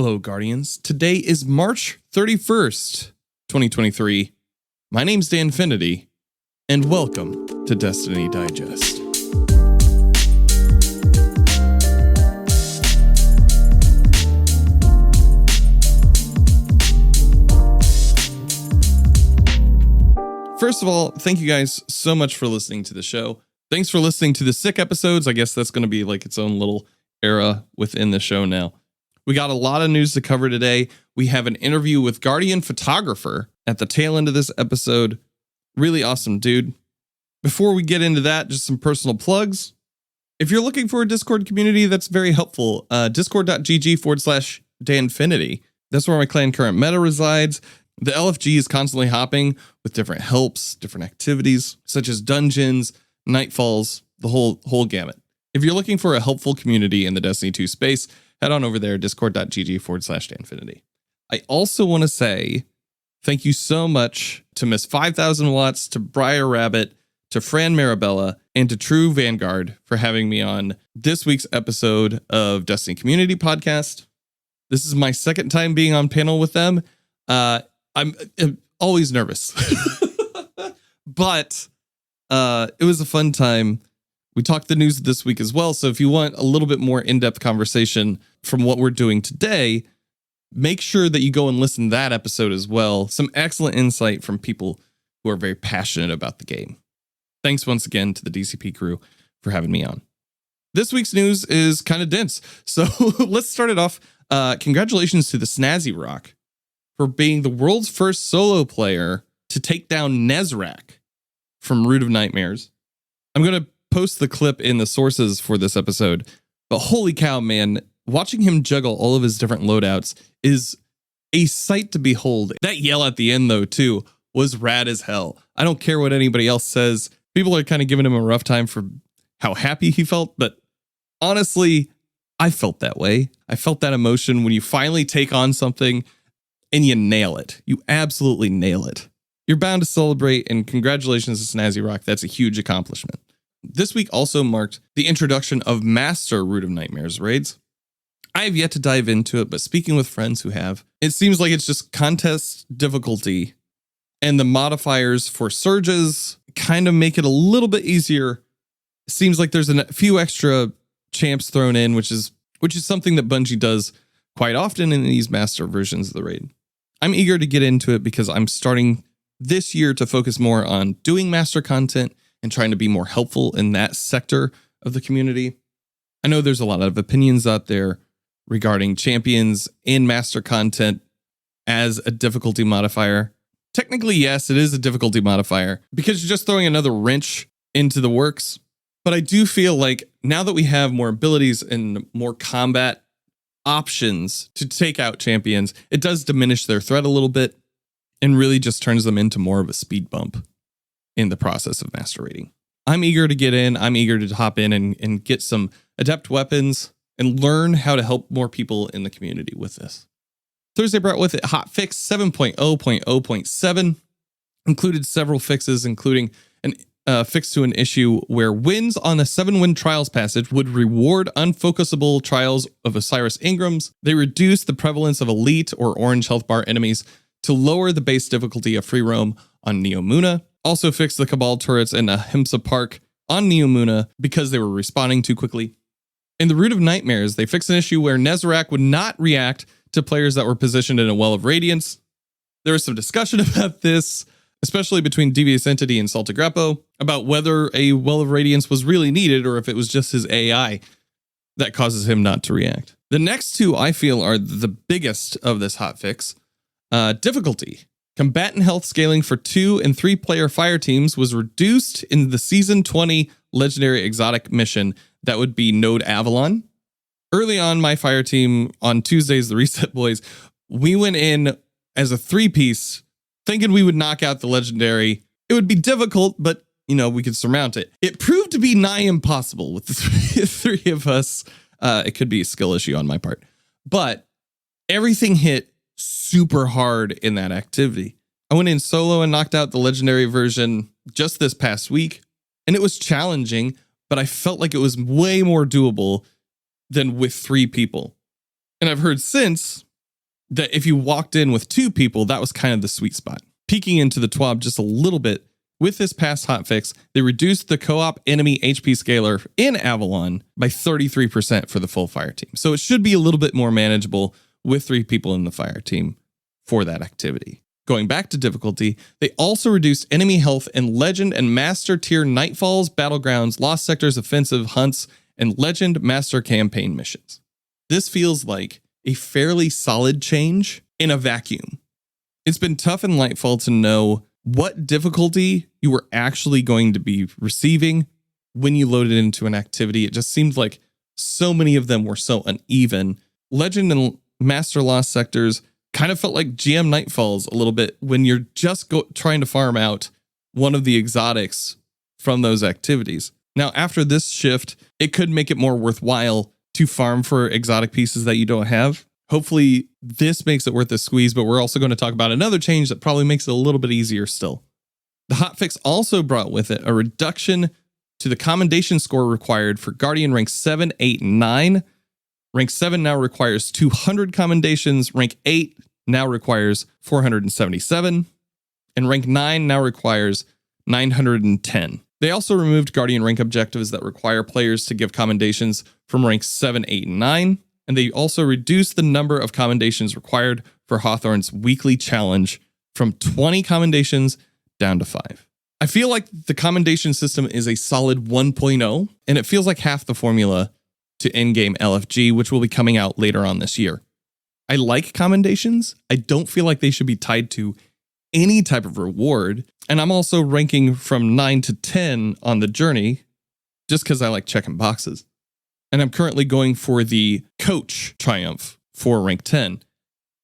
Hello, Guardians. Today is March 31st, 2023. My name's Danfinity, and welcome to Destiny Digest. First of all, thank you guys so much for listening to the show. Thanks for listening to the sick episodes. I guess that's going to be like its own little era within the show now. We got a lot of news to cover today. We have an interview with Guardian photographer at the tail end of this episode. Really awesome dude. Before we get into that, just some personal plugs. If you're looking for a Discord community, that's very helpful. Discord.gg/Danfinity. That's where my clan current meta resides. The LFG is constantly hopping with different helps, different activities, such as dungeons, nightfalls, the whole gamut. If you're looking for a helpful community in the Destiny 2 space, head on over there, discord.gg/Danfinity. I also want to say thank you so much to Miss 5000 Watts, to Briar Rabbit, to Fran Marabella, and to True Vanguard for having me on this week's episode of Destiny Community Podcast. This is my second time being on panel with them. I'm always nervous, but it was a fun time. We talked the news this week as well. So if you want a little bit more in-depth conversation from what we're doing today, make sure that you go and listen to that episode as well. Some excellent insight from people who are very passionate about the game. Thanks once again to the DCP crew for having me on. This week's news is kind of dense. So let's start it off. Congratulations to the Snazzy Rock for being the world's first solo player to take down Nezrak from Root of Nightmares. I'm going to post the clip in the sources for this episode, but holy cow, man, watching him juggle all of his different loadouts is a sight to behold. That yell at the end, though, too, was rad as hell. I don't care what anybody else says. People are kind of giving him a rough time for how happy he felt, but honestly, I felt that way. I felt that emotion when you finally take on something and you nail it. You absolutely nail it. You're bound to celebrate, and congratulations to Snazzy Rock. That's a huge accomplishment. This week also marked the introduction of Master Root of Nightmares raids. I have yet to dive into it, but speaking with friends who have, it seems like it's just contest difficulty, and the modifiers for surges kind of make it a little bit easier. It seems like there's a few extra champs thrown in, which is something that Bungie does quite often in these master versions of the raid. I'm eager to get into it because I'm starting this year to focus more on doing master content and trying to be more helpful in that sector of the community. I know there's a lot of opinions out there regarding champions in master content as a difficulty modifier. Technically, yes, it is a difficulty modifier because you're just throwing another wrench into the works. But I do feel like now that we have more abilities and more combat options to take out champions, it does diminish their threat a little bit and really just turns them into more of a speed bump in the process of master raiding. I'm eager to get in. I'm eager to hop in and get some adept weapons and learn how to help more people in the community with this. Thursday brought with it hotfix 7.0.0.7, included several fixes, including a fix to an issue where wins on a 7-win trials passage would reward unfocusable trials of Osiris Ingrams. They reduced the prevalence of elite or orange health bar enemies to lower the base difficulty of free roam on Neomuna. Also fixed the Cabal turrets in Ahimsa Park on Neomuna because they were responding too quickly. In the Root of Nightmares, they fixed an issue where Nezrak would not react to players that were positioned in a Well of Radiance. There was some discussion about this, especially between Devious Entity and Saltagreppo, about whether a Well of Radiance was really needed or if it was just his AI that causes him not to react. The next two I feel are the biggest of this hotfix. Difficulty. Combatant health scaling for 2 and 3 player fire teams was reduced in the Season 20 Legendary Exotic mission that would be Node Avalon. Early on, my fire team on Tuesdays, the Reset Boys, we went in as a 3-piece thinking we would knock out the Legendary. It would be difficult, but we could surmount it. It proved to be nigh impossible with the three of us. It could be a skill issue on my part, but everything hit super hard in that activity. I went in solo and knocked out the legendary version just this past week, and it was challenging, but I felt like it was way more doable than with 3 people. And I've heard since that if you walked in with 2 people, that was kind of the sweet spot. Peeking into the TWAB just a little bit, with this past hotfix, they reduced the co-op enemy HP scaler in Avalon by 33% for the full fire team. So it should be a little bit more manageable with 3 people in the fire team for that activity. Going back to difficulty, they also reduced enemy health in Legend and Master tier Nightfalls, Battlegrounds, Lost Sectors, Offensive, Hunts, and Legend Master campaign missions. This feels like a fairly solid change in a vacuum. It's been tough in Lightfall to know what difficulty you were actually going to be receiving when you loaded into an activity. It just seemed like so many of them were so uneven. Legend and Master Lost Sectors kind of felt like GM Nightfalls a little bit when you're just trying to farm out one of the exotics from those activities. Now, after this shift, it could make it more worthwhile to farm for exotic pieces that you don't have. Hopefully this makes it worth a squeeze, but we're also going to talk about another change that probably makes it a little bit easier still. The hotfix also brought with it a reduction to the commendation score required for Guardian rank 7, 8, and 9. Rank 7 now requires 200 commendations, rank 8 now requires 477, and rank 9 now requires 910. They also removed Guardian rank objectives that require players to give commendations from ranks 7, 8, and 9. And they also reduced the number of commendations required for Hawthorne's weekly challenge from 20 commendations down to 5. I feel like the commendation system is a solid 1.0, and it feels like half the formula to in-game LFG, which will be coming out later on this year. I like commendations. I don't feel like they should be tied to any type of reward. And I'm also ranking from 9 to 10 on the journey just because I like checking boxes. And I'm currently going for the coach triumph for rank 10.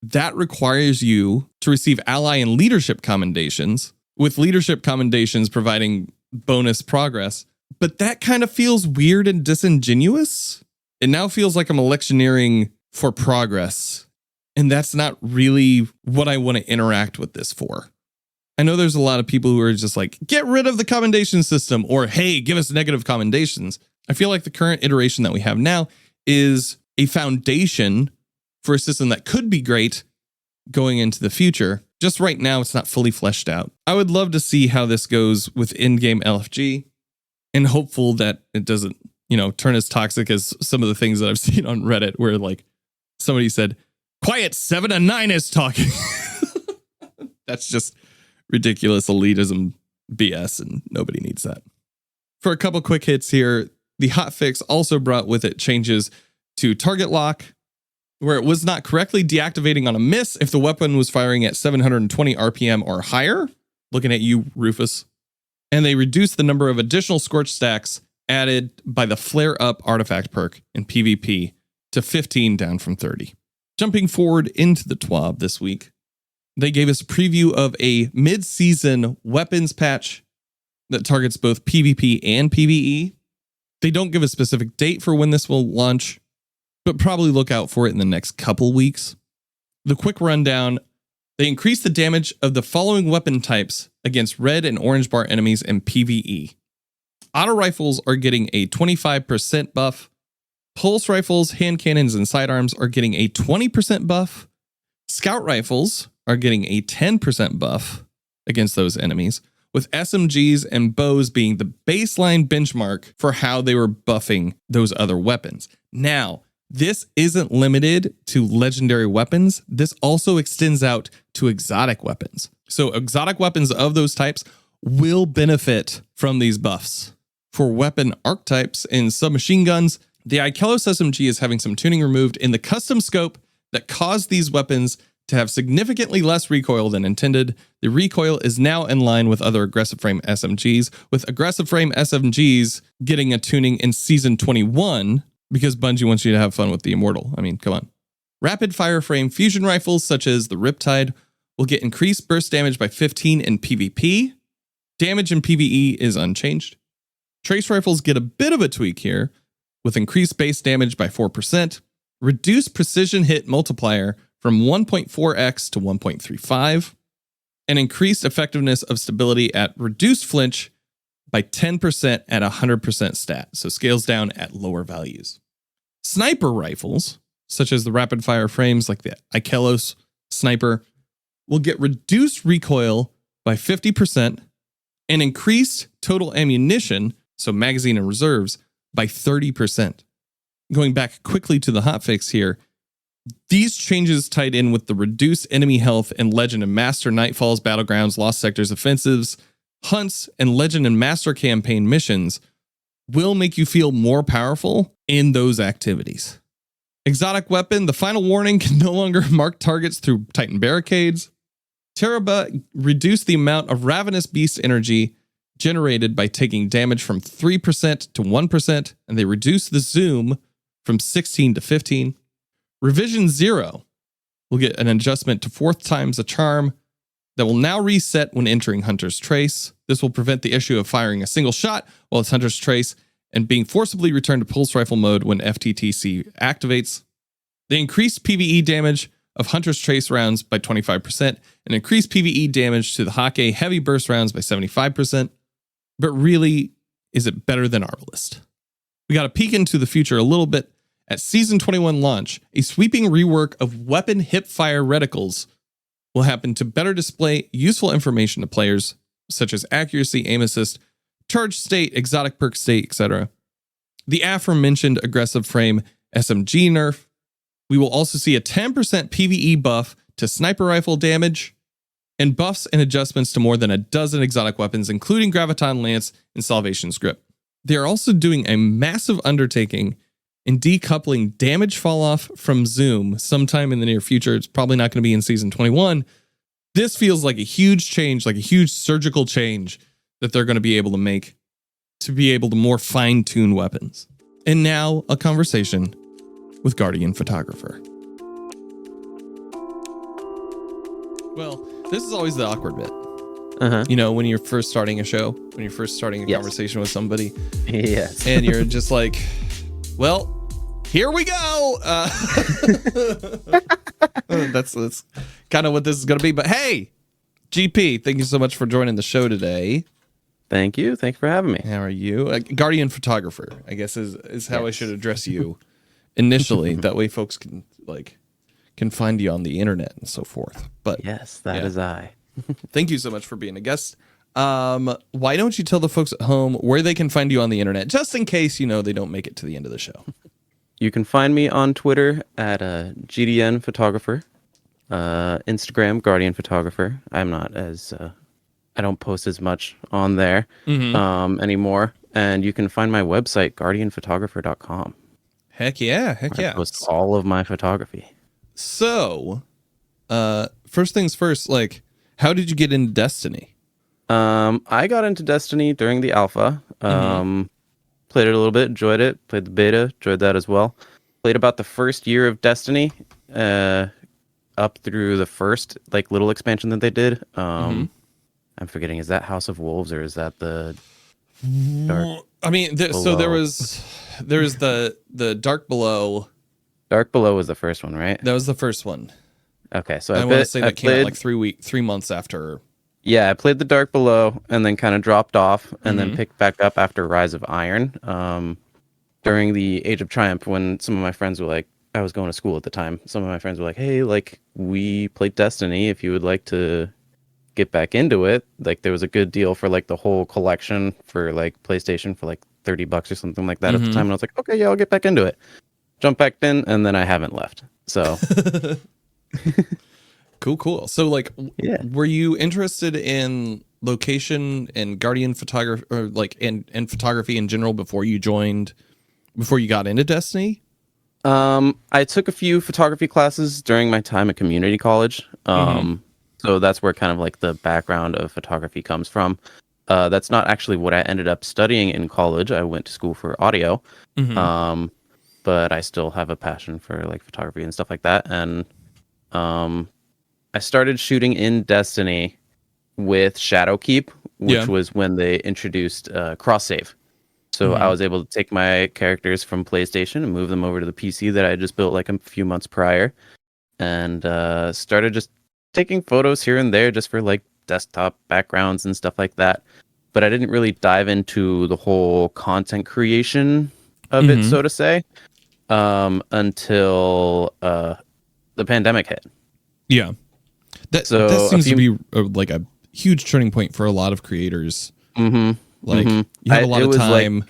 That requires you to receive ally and leadership commendations, with leadership commendations providing bonus progress. But that kind of feels weird and disingenuous. It now feels like I'm electioneering for progress. And that's not really what I want to interact with this for. I know there's a lot of people who are just like, get rid of the commendation system, or hey, give us negative commendations. I feel like the current iteration that we have now is a foundation for a system that could be great going into the future. Just right now, it's not fully fleshed out. I would love to see how this goes with in-game LFG, and hopeful that it doesn't, turn as toxic as some of the things that I've seen on Reddit where like somebody said, quiet, 7 and 9 is talking. That's just ridiculous elitism BS, and nobody needs that. For a couple quick hits here, the hotfix also brought with it changes to target lock, where it was not correctly deactivating on a miss if the weapon was firing at 720 RPM or higher. Looking at you, Rufus. And they reduced the number of additional scorch stacks added by the flare up artifact perk in PvP to 15 down from 30. Jumping forward into the TWAB this week, they gave us a preview of a mid-season weapons patch that targets both PvP and PvE. They don't give a specific date for when this will launch, but probably look out for it in the next couple weeks. The quick rundown, they increased the damage of the following weapon types against red and orange bar enemies in PvE. Auto rifles are getting a 25% buff. Pulse rifles, hand cannons, and sidearms are getting a 20% buff. Scout rifles are getting a 10% buff against those enemies, with SMGs and bows being the baseline benchmark for how they were buffing those other weapons. Now, this isn't limited to legendary weapons. This also extends out to exotic weapons. So exotic weapons of those types will benefit from these buffs. For weapon archetypes and submachine guns, the Ikelos SMG is having some tuning removed in the custom scope that caused these weapons to have significantly less recoil than intended. The recoil is now in line with other aggressive frame SMGs, with aggressive frame SMGs getting a tuning in Season 21 because Bungie wants you to have fun with the Immortal. I mean, come on. Rapid fire frame fusion rifles such as the Riptide will get increased burst damage by 15 in PvP. Damage in PvE is unchanged. Trace rifles get a bit of a tweak here, with increased base damage by 4%, reduced precision hit multiplier from 1.4x to 1.35, and increased effectiveness of stability at reduced flinch by 10% at 100% stat, so scales down at lower values. Sniper rifles such as the rapid fire frames like the Ikelos sniper, will get reduced recoil by 50% and increased total ammunition, so magazine and reserves, by 30%. Going back quickly to the hotfix here, these changes tied in with the reduced enemy health in Legend and Master Nightfalls, Battlegrounds, Lost Sectors, Offensives, Hunts, and Legend and Master campaign missions will make you feel more powerful in those activities. Exotic weapon, the final warning can no longer mark targets through Titan barricades. Teraba reduced the amount of Ravenous Beast energy generated by taking damage from 3% to 1%, and they reduced the zoom from 16 to 15. Revision 0 will get an adjustment to 4th times a charm that will now reset when entering Hunter's Trace. This will prevent the issue of firing a single shot while it's Hunter's Trace and being forcibly returned to pulse rifle mode when FTTC activates. They increased PvE damage of Hunter's Trace rounds by 25% and increased PvE damage to the Hake heavy burst rounds by 75%. But really, is it better than Arbalest? We got a peek into the future a little bit. At Season 21 launch, a sweeping rework of weapon hipfire reticles will happen to better display useful information to players, such as accuracy, aim assist, charge state, exotic perk state, etc. The aforementioned aggressive frame SMG nerf. We will also see a 10% PvE buff to sniper rifle damage, and buffs and adjustments to more than a dozen exotic weapons, including Graviton Lance and Salvation's Grip. They are also doing a massive undertaking in decoupling damage fall off from zoom sometime in the near future. It's probably not going to be in Season 21. This feels like a huge change, like a huge surgical change that they're going to be able to make to be able to more fine-tune weapons. And now, a conversation with Guardian Photographer. Well, this is always the awkward bit. You know, when you're first starting a show, when you're first starting a conversation with somebody. Yes. And you're just like, well, here we go. That's kind of what this is going to be. But hey, GP, thank you so much for joining the show today. Thank you. Thanks for having me. How are you? Guardian Photographer, I guess is how I should address you initially. That way folks can find you on the internet and so forth. But yes, that is I. Thank you so much for being a guest. Why don't you tell the folks at home where they can find you on the internet, just in case, you know, they don't make it to the end of the show? You can find me on Twitter at GDN Photographer, Instagram Guardian Photographer. I'm not as I don't post as much on there anymore. And you can find my website guardianphotographer.com. Heck yeah, I post all of my photography. So, first things first, like, how did you get into Destiny? I got into Destiny during the alpha. Played it a little bit, enjoyed it. Played the beta, enjoyed that as well. Played about the first year of Destiny, up through the first little expansion that they did. I'm forgetting, is that House of Wolves or is that the Dark? I mean, so there was the Dark Below. Dark Below was the first one, right? That was the first one. Okay, so I want to say that came out like 3 months after. Yeah, I played the Dark Below and then kind of dropped off and then picked back up after Rise of Iron. During the Age of Triumph, when some of my friends were like, I was going to school at the time, some of my friends were like, hey, we played Destiny. If you would like to get back into it, there was a good deal for the whole collection for PlayStation for $30 or something like that at the time. And I was like, okay, yeah, I'll get back into it. Jump back in, and then I haven't left. So... Cool. So, were you interested in location and Guardian photography, or in photography in general before you got into Destiny? I took a few photography classes during my time at community college. So that's where kind of the background of photography comes from. That's not actually what I ended up studying in college. I went to school for audio. But I still have a passion for photography and stuff like that. And I started shooting in Destiny with Shadowkeep, which was when they introduced cross save. So I was able to take my characters from PlayStation and move them over to the PC that I had just built a few months prior, and started just taking photos here and there just for desktop backgrounds and stuff like that. But I didn't really dive into the whole content creation of it, so to say. until the pandemic hit. Yeah. That seems to be like a huge turning point for a lot of creators. Like you have a lot of time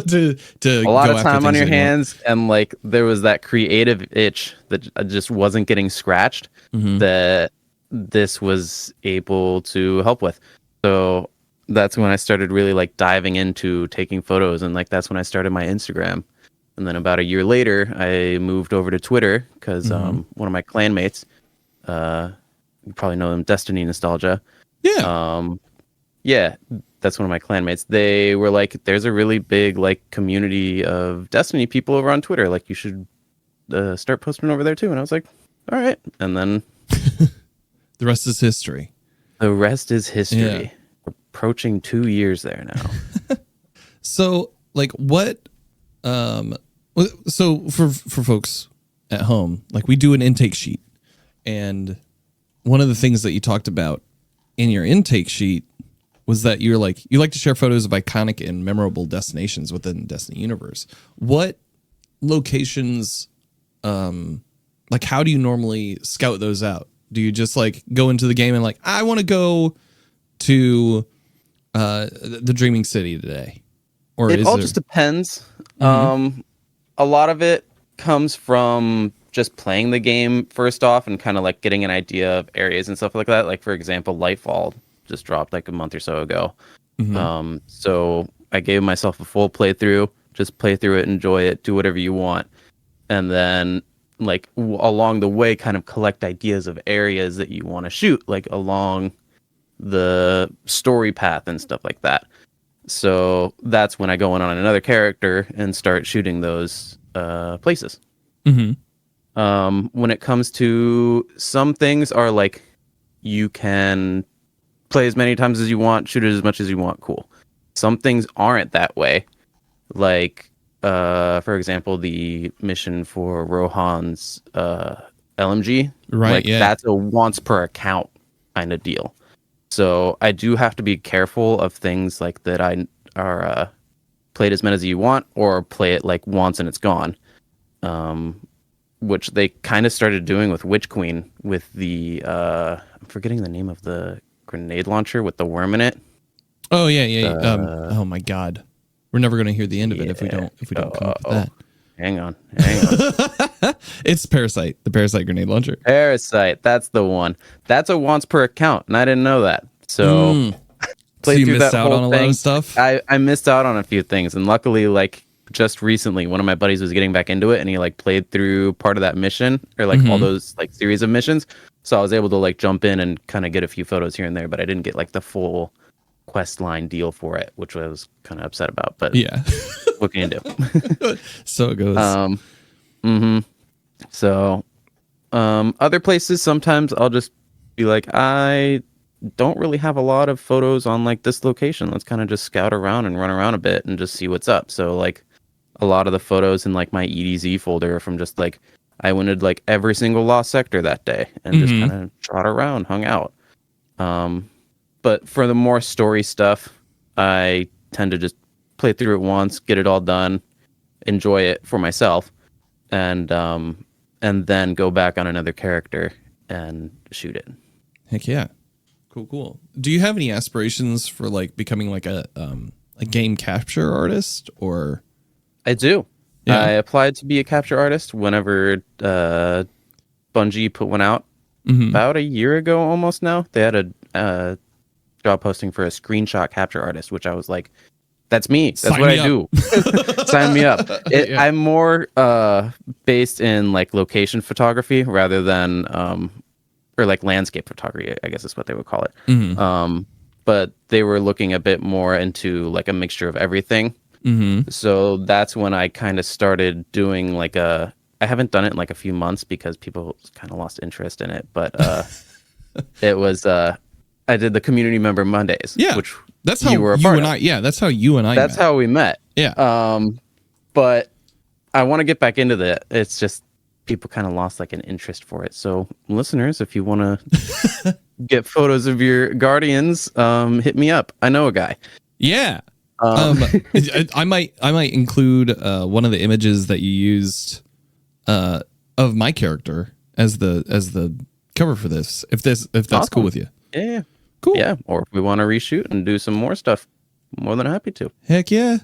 to a lot of time on your hands, and like there was that creative itch that just wasn't getting scratched that this was able to help with. So that's when I started really like diving into taking photos, and like that's when I started my Instagram. And then about a year later, I moved over to Twitter because one of my clanmates, you probably know them, Destiny Nostalgia. Yeah. Yeah, that's one of my clanmates. They were like, there's a really big like community of Destiny people over on Twitter. Like you should start posting over there too. And I was like, all right. And then the rest is history. The rest is history. Yeah. Approaching 2 years there now. So like what, so for folks at home, like we do an intake sheet, and one of the things that you talked about in your intake sheet was that you're like, you like to share photos of iconic and memorable destinations within the Destiny universe. What locations, like how do you normally scout those out? Do you just like go into the game and like, I want to go to the Dreaming City today? Or it all just depends. A lot of it comes from just playing the game first off and kind of like getting an idea of areas and stuff like that. Like for example, Lightfall just dropped like a month or so ago. So I gave myself a full playthrough, just play through it, enjoy it, do whatever you want. And then like along the way, kind of collect ideas of areas that you want to shoot, like along the story path and stuff like that. So that's when I go in on another character and start shooting those places. When it comes to some things are like, you can play as many times as you want, shoot it as much as you want, cool. Some things aren't that way. Like, for example, the mission for Rohan's LMG. Right, like, yeah. That's a once per account kind of deal. So I do have to be careful of things like that I are played as many as you want, or play it like once and it's gone. Which they kind of started doing with Witch Queen with the I'm forgetting the name of the grenade launcher with the worm in it. Oh yeah. Oh my God, we're never going to hear the end of it if we don't come up with that. Hang on. It's Parasite, the Parasite grenade launcher. Parasite, that's the one. That's a once per account, and I didn't know that. So, so you missed out on a lot of stuff? I missed out on a few things, and luckily, like just recently, one of my buddies was getting back into it, and he like played through part of that mission, or like all those like series of missions. So I was able to like jump in and kind of get a few photos here and there, but I didn't get like the full quest line deal for it, which I was kind of upset about. But yeah, what can you do? So it goes. So, other places, sometimes I'll just be like, I don't really have a lot of photos on like this location. Let's kind of just scout around and run around a bit and just see what's up. So like a lot of the photos in like my EDZ folder are from just like, I went to like every single lost sector that day and just kind of trot around, hung out. But for the more story stuff, I tend to just play through it once, get it all done, enjoy it for myself, and then go back on another character and shoot it. Heck yeah. Cool. Do you have any aspirations for like becoming like a game capture artist? Or I do. Yeah. I applied to be a capture artist whenever Bungie put one out about a year ago almost now. They had a job posting for a screenshot capture artist, which I was like, that's me. That's what I do. Sign me up. Yeah. I'm more based in like location photography rather than or like landscape photography, I guess is what they would call it. But they were looking a bit more into like a mixture of everything. So that's when I kind of started doing like I haven't done it in like a few months because people kind of lost interest in it. But it was I did the community member Mondays. Yeah, which that's how you and I. Yeah, that's how you and I. That's how we met. Yeah. But I want to get back into that. It's just people kind of lost like an interest for it. So listeners, if you want to get photos of your guardians, hit me up. I know a guy. Yeah. Um, I might include one of the images that you used of my character as the cover for this. If that's awesome. cool with you. Yeah. Cool. Yeah. Or if we want to reshoot and do some more stuff, more than happy to. Heck yeah.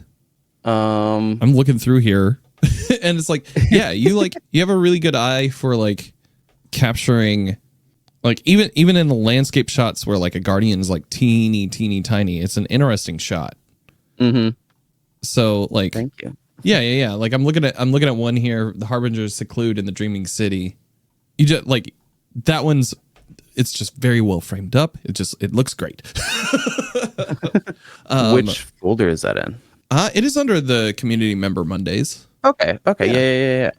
I'm looking through here, and it's like, yeah, you have a really good eye for like capturing, like even in the landscape shots where like a guardian is like teeny tiny. It's an interesting shot. Mm-hmm. So like, Thank you. Yeah. Like I'm looking at one here, the Harbinger's seclude in the Dreaming City. You just like that one's. It's just very well framed up. It looks great. Which folder is that in? It is under the Community Member Mondays. Okay. Yeah.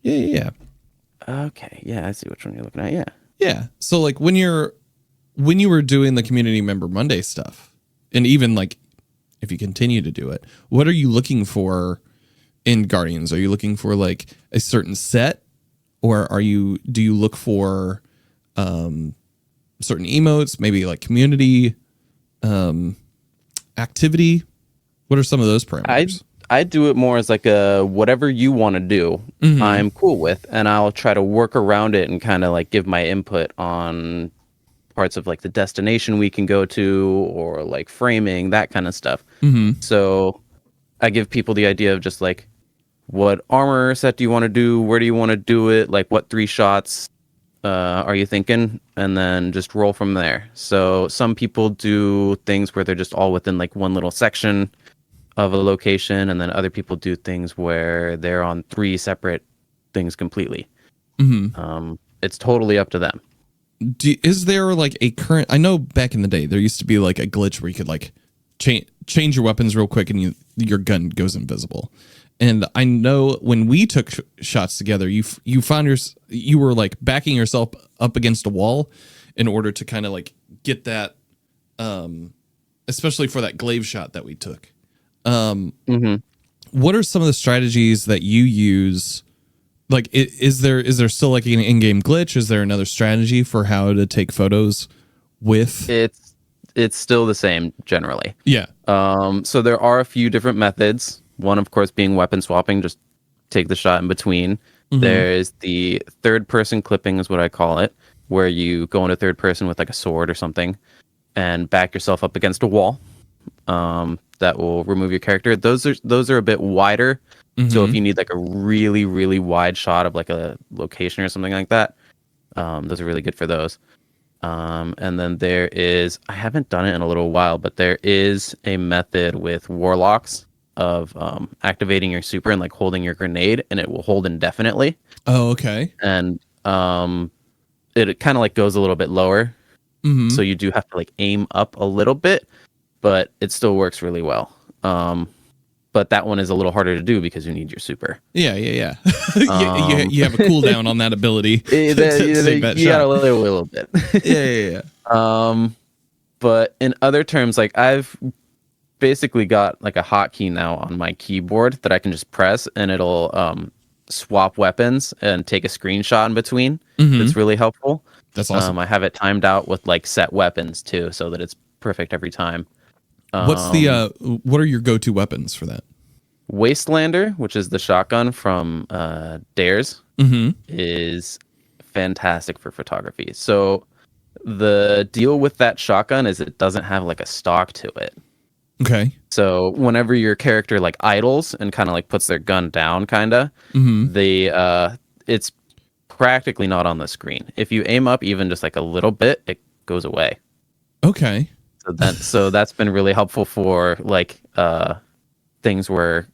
Yeah. Okay. Yeah, I see which one you're looking at. Yeah. Yeah. So like when you were doing the Community Member Monday stuff, and even like if you continue to do it, what are you looking for in Guardians? Are you looking for like a certain set, or do you look for certain emotes, maybe like community activity? What are some of those parameters? I do it more as like a whatever you want to do, I'm cool with, and I'll try to work around it and kind of like give my input on parts of like the destination we can go to, or like framing, that kind of stuff. So I give people the idea of just like, what armor set do you want to do? Where do you want to do it? Like what 3 shots are you thinking? And then just roll from there. So some people do things where they're just all within like one little section of a location, and then other people do things where they're on 3 separate things completely. It's totally up to them. Is there like a current? I know back in the day there used to be like a glitch where you could like change your weapons real quick and your gun goes invisible. And I know when we took shots together, you found you were like backing yourself up against a wall in order to kind of like get that, especially for that glaive shot that we took. What are some of the strategies that you use? Like, is there still like an in-game glitch? Is there another strategy for how to take photos with? It's still the same generally. Yeah. So there are a few different methods. One, of course, being weapon swapping, just take the shot in between. There's the third person clipping is what I call it, where you go into third person with like a sword or something and back yourself up against a wall. That will remove your character. Those are a bit wider. So if you need like a really, really wide shot of like a location or something like that, those are really good for those. And then there is, I haven't done it in a little while, but there is a method with warlocks of activating your super and like holding your grenade, and it will hold indefinitely. Oh, okay. And it kind of like goes a little bit lower. So you do have to like aim up a little bit, but it still works really well. But that one is a little harder to do because you need your super. Yeah. you have a cooldown on that ability. You gotta live a little bit. Yeah. But in other terms, like I've basically got like a hotkey now on my keyboard that I can just press, and it'll swap weapons and take a screenshot in between. It's really helpful. That's awesome. I have it timed out with like set weapons too, so that it's perfect every time. What are your go-to weapons for that? Wastelander, which is the shotgun from Dares, is fantastic for photography. So the deal with that shotgun is it doesn't have like a stock to it. Okay. So whenever your character like idles and kind of like puts their gun down, it's practically not on the screen. If you aim up even just like a little bit, it goes away. Okay. So that's been really helpful for like things where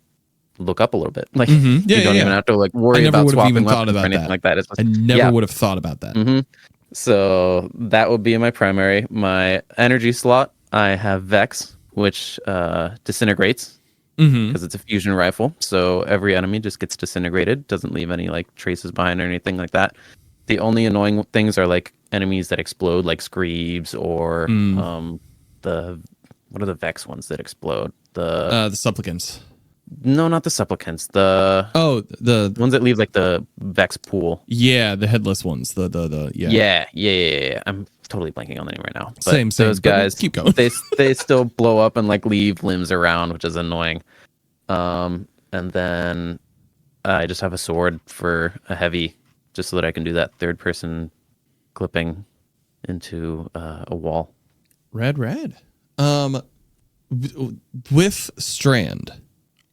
look up a little bit. Like you don't even have to like worry about swapping weapons or anything like that. It's just, I never would have thought about that. So that would be my primary. My energy slot, I have Vex, which disintegrates because it's a fusion rifle. So every enemy just gets disintegrated, doesn't leave any like traces behind or anything like that. The only annoying things are like enemies that explode, like Screebs or what are the Vex ones that explode? The supplicants. No, not the supplicants. The the ones that leave like the Vex pool. Yeah, the headless ones. Yeah. I'm totally blanking on the name right now. But same. Those guys, keep going. they still blow up and like leave limbs around, which is annoying. And then I just have a sword for a heavy, just so that I can do that third person clipping into a wall. Rad. With Strand,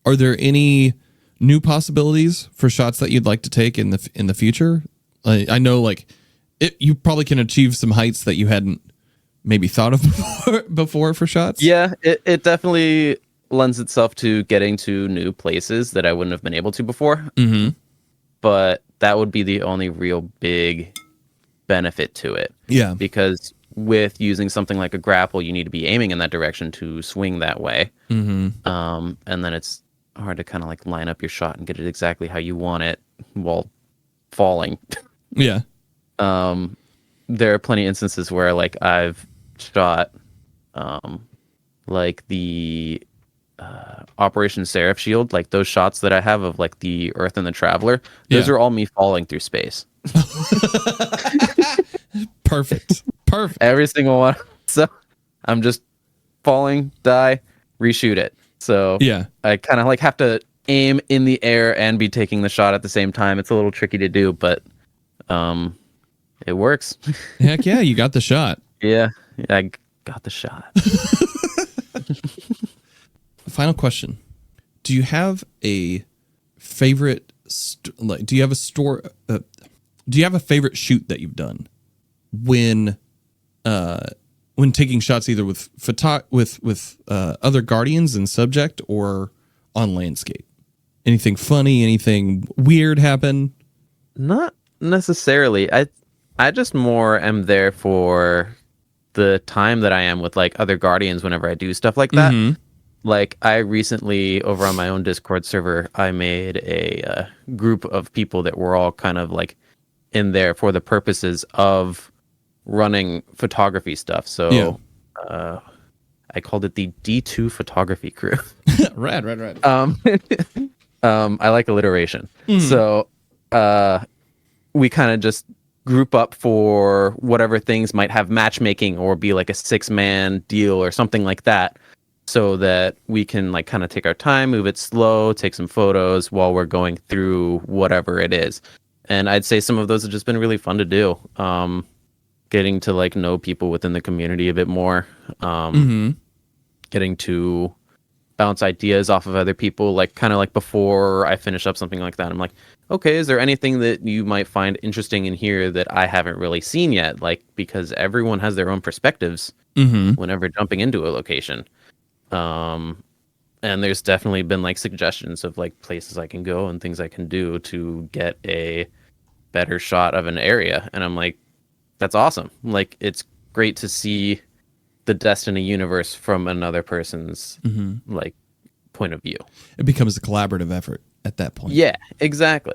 are there any new possibilities for shots that you'd like to take in the future? I know, like, you probably can achieve some heights that you hadn't maybe thought of before for shots. Yeah, it definitely lends itself to getting to new places that I wouldn't have been able to before. Mm-hmm. But that would be the only real big benefit to it. Yeah. Because with using something like a grapple, you need to be aiming in that direction to swing that way. Mm-hmm. And then it's hard to kind of like line up your shot and get it exactly how you want it while falling. Yeah. There are plenty of instances where like I've shot like the Operation Seraph Shield, like those shots that I have of like the Earth and the Traveler, those are all me falling through space. Perfect. Every single one. So I'm just falling, die, reshoot it. So yeah, I kind of like have to aim in the air and be taking the shot at the same time. It's a little tricky to do, but it works. Heck yeah, you got the shot. Yeah, I got the shot. Final question: do you have a favorite? Do you have a favorite shoot that you've done when taking shots either with other Guardians and subject or on landscape? Anything funny? Anything weird happen? Not necessarily. I just more am there for the time that I am with like other Guardians whenever I do stuff like that. Mm-hmm. Like I recently, over on my own Discord server, I made a group of people that were all kind of like in there for the purposes of running photography stuff. So I called it the D2 photography crew. Rad. I like alliteration. So we kind of just group up for whatever things might have matchmaking or be like a 6-man deal or something like that, so that we can like kind of take our time, move it slow, take some photos while we're going through whatever it is. And I'd say some of those have just been really fun to do. Getting to like know people within the community a bit more. Getting to bounce ideas off of other people, like kind of like before I finish up something like that, I'm like, okay, is there anything that you might find interesting in here that I haven't really seen yet? Like, because everyone has their own perspectives whenever jumping into a location. And there's definitely been like suggestions of like places I can go and things I can do to get a better shot of an area. And I'm like, that's awesome. Like, it's great to see the Destiny universe from another person's like point of view. It becomes a collaborative effort at that point. Yeah, exactly.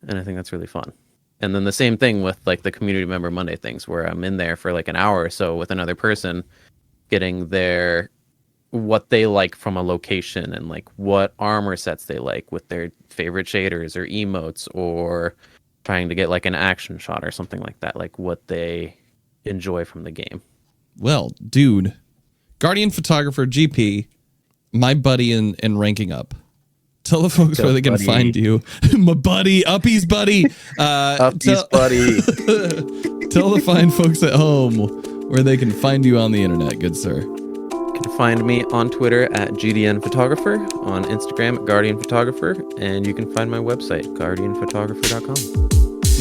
And I think that's really fun. And then the same thing with like the Community Member Monday things, where I'm in there for like an hour or so with another person, getting their what they like from a location and like what armor sets they like with their favorite shaders or emotes, or trying to get like an action shot or something like that, like what they enjoy from the game. Well, dude, Guardian Photographer GP, my buddy in ranking up. Tell the folks where they can find you. My buddy, Uppy's buddy. Uppy's buddy. Tell the fine folks at home where they can find you on the internet, good sir. You can find me on Twitter at GDN Photographer, on Instagram at Guardian Photographer, and you can find my website, guardianphotographer.com.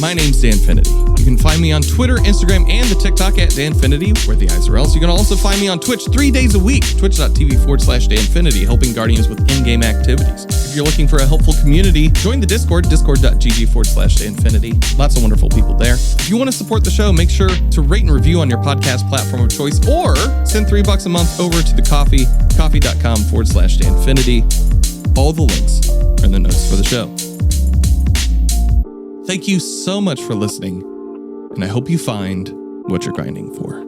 My name's Danfinity. You can find me on Twitter, Instagram, and the TikTok at Danfinity, where the eyes are else. You can also find me on Twitch 3 days a week, twitch.tv/Danfinity, helping Guardians with in-game activities. If you're looking for a helpful community, join the Discord, discord.gg/Danfinity. Lots of wonderful people there. If you want to support the show, make sure to rate and review on your podcast platform of choice, or send $3 a month over to the coffee.com/Danfinity. All the links are in the notes for the show. Thank you so much for listening, and I hope you find what you're grinding for.